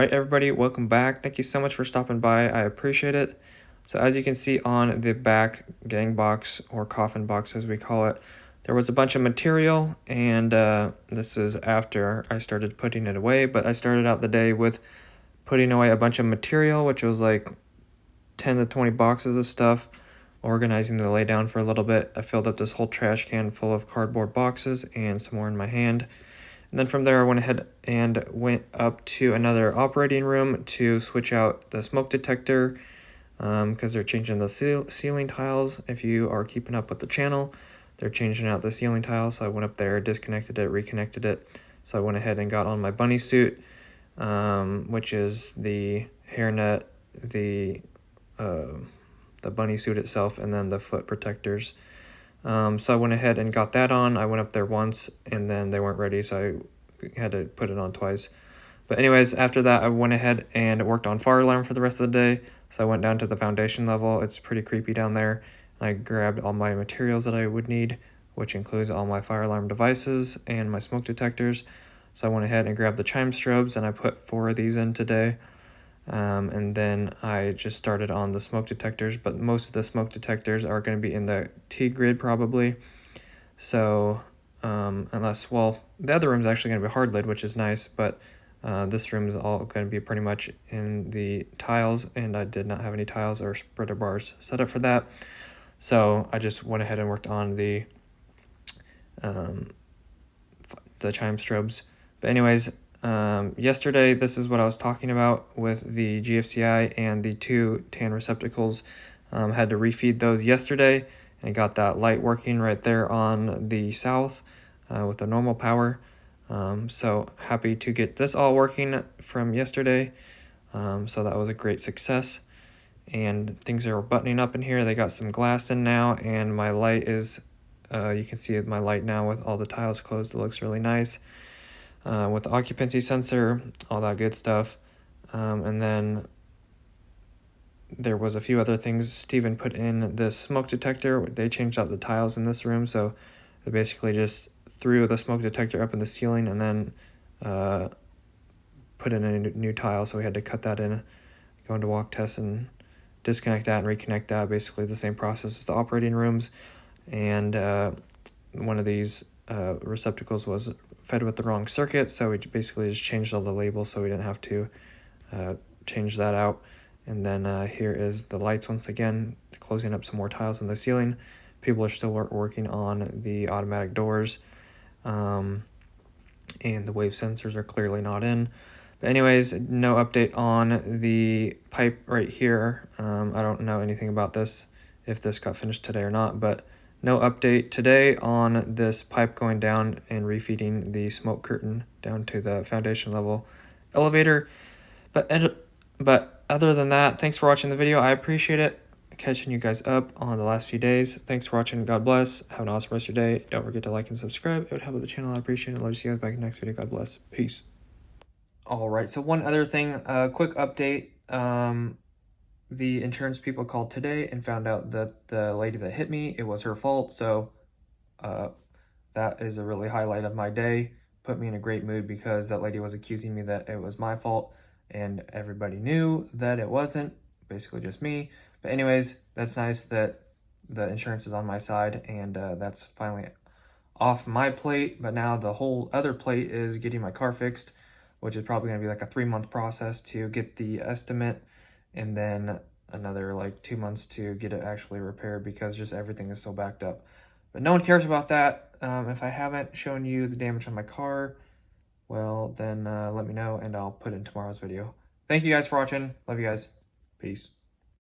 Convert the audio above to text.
Alright everybody, welcome back. Thank you so much for stopping by. I appreciate it. So as you can see on the back gang box, or coffin box as we call it, there was a bunch of material, and this is after I started putting it away, but I started out the day with putting away a bunch of material, which was like 10 to 20 boxes of stuff, organizing the laydown for a little bit. I filled up this whole trash can full of cardboard boxes and some more in my hand. And then from there, I went ahead and went up to another operating room to switch out the smoke detector because they're changing the ceiling tiles. If you are keeping up with the channel, they're changing out the ceiling tiles. So I went up there, disconnected it, reconnected it. So I went ahead and got on my bunny suit, which is the hairnet, the bunny suit itself, and then the foot protectors. So I went ahead and got that on. I went up there once and then they weren't ready, so I had to put it on twice. But anyways, after that I went ahead and worked on fire alarm for the rest of the day. So I went down to the foundation level. It's pretty creepy down there. I grabbed all my materials that I would need, which includes all my fire alarm devices and my smoke detectors. So I went ahead and grabbed the chime strobes, and I put 4 of these in today. And then I just started on the smoke detectors, but most of the smoke detectors are going to be in the T grid probably. So well, the other room is actually going to be hard lid, which is nice, but this room is all going to be pretty much in the tiles, and I did not have any tiles or spreader bars set up for that. So I just went ahead and worked on the chime strobes. But anyways, yesterday, this is what I was talking about with the GFCI and the 2 tan receptacles. Had to refeed those yesterday and got that light working right there on the south with the normal power. So happy to get this all working from yesterday. So that was a great success. And things are buttoning up in here. They got some glass in now, and my light is, you can see my light now with all the tiles closed. It looks really nice. With the occupancy sensor, all that good stuff. And then there was a few other things. Steven put in the smoke detector. They changed out the tiles in this room, so they basically just threw the smoke detector up in the ceiling and then put in a new tile, so we had to cut that in, go into walk test and disconnect that and reconnect that. Basically the same process as the operating rooms. And one of these receptacles was fed with the wrong circuit, so we basically just changed all the labels so we didn't have to change that out. And then here is the lights once again, closing up some more tiles in the ceiling. People are still working on the automatic doors, and the wave sensors are clearly not in. But anyways, no update on the pipe right here. I don't know anything about this, if this got finished today or not, but no update today on this pipe going down and refeeding the smoke curtain down to the foundation level elevator. But other than that, thanks for watching the video. I appreciate it. Catching you guys up on the last few days. Thanks for watching. God bless. Have an awesome rest of your day. Don't forget to like and subscribe. It would help with the channel. I appreciate it. Love to see you guys back in the next video. God bless. Peace. All right. So one other thing, quick update. The insurance people called today and found out that the lady that hit me, it was her fault. So that is a really highlight of my day. Put me in a great mood because that lady was accusing me that it was my fault, and everybody knew that it wasn't, basically just me. But anyways, that's nice that the insurance is on my side, and that's finally off my plate. But now the whole other plate is getting my car fixed, which is probably going to be like a 3-month process to get the estimate, and then another like 2 months to get it actually repaired because just everything is so backed up. But no one cares about that. If I haven't shown you the damage on my car, well, then let me know and I'll put it in tomorrow's video. Thank you guys for watching. Love you guys. Peace.